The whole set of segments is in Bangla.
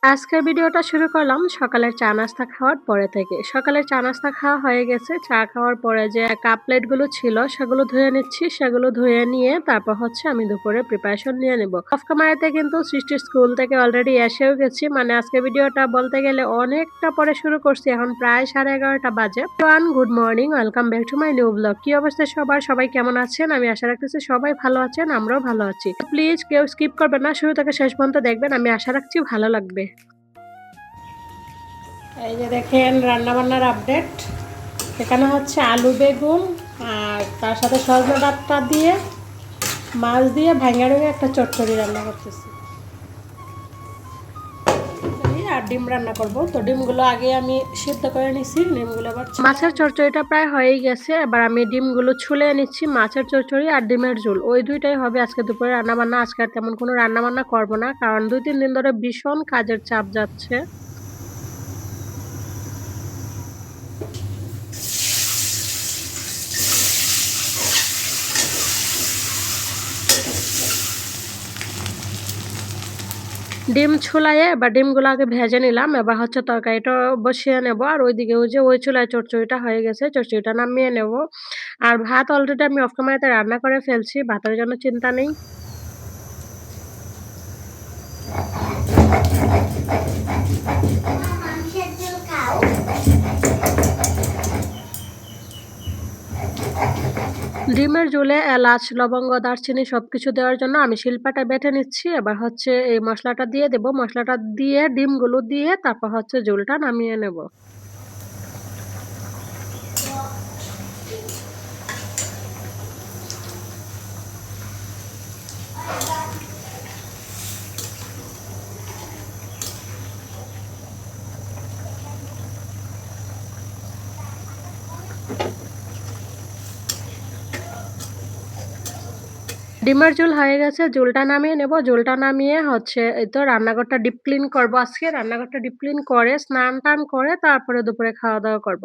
আজকের ভিডিওটা শুরু করলাম সকালের চা নাস্তা খাওয়ার পরে থেকে। সকালের চা নাস্তা খাওয়া হয়ে গেছে। চা খাওয়ার পরে যে কাপ প্লেটগুলো ছিল সেগুলো ধুয়ে নিচ্ছি। সেগুলো ধুয়ে নিয়ে তারপর হচ্ছে আমি দুপুরে প্রিপারেশন নিয়ে নেব। অফ ক্যামেরাতে কিন্তু সৃষ্টির স্কুল থেকে অলরেডি এসেও গেছি। মানে আজকের ভিডিওটা বলতে গেলে অনেকটা পরে শুরু করছি। এখন প্রায় 11:30 বাজে। Good morning, welcome back to my new blog. কি অবস্থা সবার? সবাই কেমন আছেন? আমি আশা রাখতেছি সবাই ভালো আছেন, আমরাও ভালো আছি। প্লিজ কেউ স্কিপ করবেন না, শুরু থেকে শেষ পর্যন্ত দেখবেন। আমি আশা রাখছি ভালো লাগবে। এই যে দেখেন রান্নাবান্নার আপডেট। এখানে হচ্ছে আলু বেগুন আর তার সাথে সজনে ডাঁটা দিয়ে মাছ দিয়ে ভাঙা রঙে একটা চচ্চড়ি রান্না করতেছি আর ডিম রান্না করব। তো ডিমগুলো আগে আমি সিদ্ধ করে নিচ্ছি। ডিমগুলো আবার মাছের চচ্চড়িটা প্রায় হয়েই গেছে। এবার আমি ডিমগুলো ছুলে নিচ্ছি। মাছের চচ্চড়ি আর ডিমের ঝোল ওই দুইটাই হবে আজকে দুপুরে রান্নাবান্না। আজকে আর তেমন কোনো রান্নাবান্না করবো না, কারণ 2-3 দিন ধরে ভীষণ কাজের চাপ যাচ্ছে। ডিম ছুলাইয়ে এবার ডিমগুলো আগে ভেজে নিলাম। এবার হচ্ছে তরকারিটা বসিয়ে নেব। আর ওইদিকে ওই যে ওই চুলায় চচ্চড়িটা হয়ে গেছে। চচ্চড়িটা নামিয়ে নেব। আর ভাত অলরেডি আমি অফ ক্যামেরাতে রান্না করে ফেলছি। ভাতের জন্য চিন্তা নেই। ডিমের ঝোলে এলাচ, লবঙ্গ, দারচিনি সবকিছু দেওয়ার জন্য আমি শিলপাটায় বেটে নিচ্ছি। এবার হচ্ছে এই মসলাটা দিয়ে দেব। মসলাটা দিয়ে ডিমগুলো দিয়ে তারপর হচ্ছে ঝোলটা নামিয়ে নেব। ডিমের ঝোল হয়ে গেছে। ঝোলটা নামিয়ে নেব। ঝোলটা নামিয়ে হচ্ছে এই তো রান্নাঘরটা ডিপ ক্লিন করব আজকে। রান্নাঘরটা ডিপ ক্লিন করে স্নান-টান করে তারপরে দুপুরে খাওয়া-দাওয়া করব।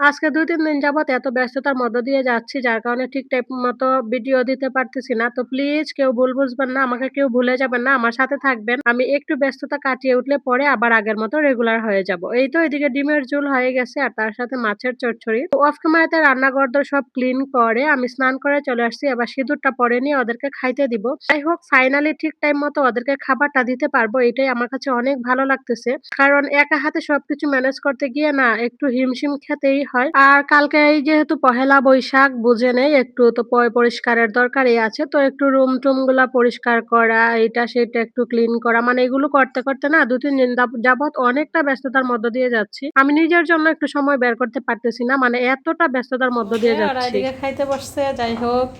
আজকে ২-৩ দিন যাবৎ এত ব্যস্ততার মধ্য দিয়ে যাচ্ছি, যার কারণে ঠিক টাইম মতো ভিডিও দিতে পারতেছি না। তো প্লিজ কেউ ভুল বুঝবেন না, আমাকে কেউ ভুলে যাবেন না। আমার সাথে থাকবেন। আমি একটু ব্যস্ততা কাটিয়ে উঠলে পরে আবার আগের মতো রেগুলার হয়ে যাব। এই তো এদিকে ডিমের ঝোল হয়ে গেছে আর তার সাথে মাছের চচ্চড়ি। তো অফ ক্যামেরাতে রান্নাঘর-দর সব ক্লিন করে আমি স্নান করে চলে আসছি। এবার সিঁদুরটা পরে নিয়ে ওদেরকে খাইতে দিব। যাই হোক ফাইনালি ঠিক টাইম মতো ওদেরকে খাবারটা দিতে পারবো, এটাই আমার কাছে অনেক ভালো লাগতেছে। কারণ একা হাতে সবকিছু ম্যানেজ করতে গিয়ে না একটু হিমশিম খেতেই হয়। আর কালকে এই যেহেতু পহেলা বৈশাখ বুঝেনেই একটু তো পরিষ্কারের দরকারই আছে। তো একটু রুম-টুম গুলা পরিষ্কার করা, এইটা সেটা একটু ক্লিন করা, মানে এগুলো করতে, করতে না ২-৩ দিন যাবৎ অনেকটা ব্যস্ততার মধ্য দিয়ে যাচ্ছি। আমি নিজের জন্য একটু সময় বের করতে পারতেছি না। মানে এতটা ব্যস্ততার মধ্য দিয়ে যাচ্ছি। ওরা এদিকে খাইতে বসছে। যাই হোক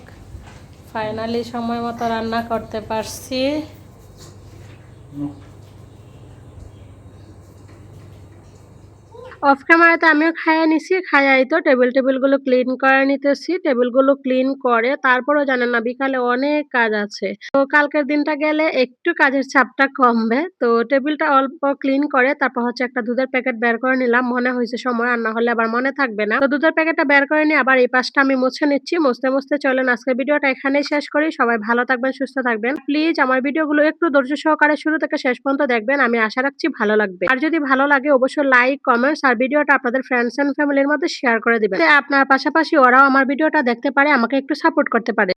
ফাইনালি সময় মতো রান্না করতে পারছি। অফ ক্যামেরাতে আমিও খাইয়া নিছি। খাইয়াই তো টেবিলগুলো ক্লিন করে নিতেছি। টেবিলগুলো ক্লিন করে তারপরেও জানেন না বিকালে অনেক কাজ আছে। তো কালকের দিনটা গেলে একটু কাজের চাপটা কমবে। তো টেবিলটা অল্প ক্লিন করে তারপর হচ্ছে একটা দুধের প্যাকেট বের করে নিলাম। মনে হইছে সময়, আর না হলে আবার মনে থাকবে না। তো দুধের প্যাকেটটা বের করে নিয়ে আবার এই পাশটা আমি মুছে নিচ্ছি। মুছতে চলেন আজকের ভিডিওটা এখানেই শেষ করি। সবাই ভালো থাকবেন, সুস্থ থাকবেন। প্লিজ আমার ভিডিওগুলো একটু ধৈর্য সহকারে শুরু থেকে শেষ পর্যন্ত দেখবেন। আমি আশা রাখছি ভালো লাগবে। আর যদি ভালো লাগে অবশ্যই লাইক, কমেন্টস আর ভিডিওটা আপনাদের ফ্রেন্ডস এন্ড ফ্যামিলির মধ্যে শেয়ার করে দিবেন। আপনার পাশাপাশি ওরাও আমার ভিডিওটা দেখতে পারে, আমাকে একটু সাপোর্ট করতে পারে।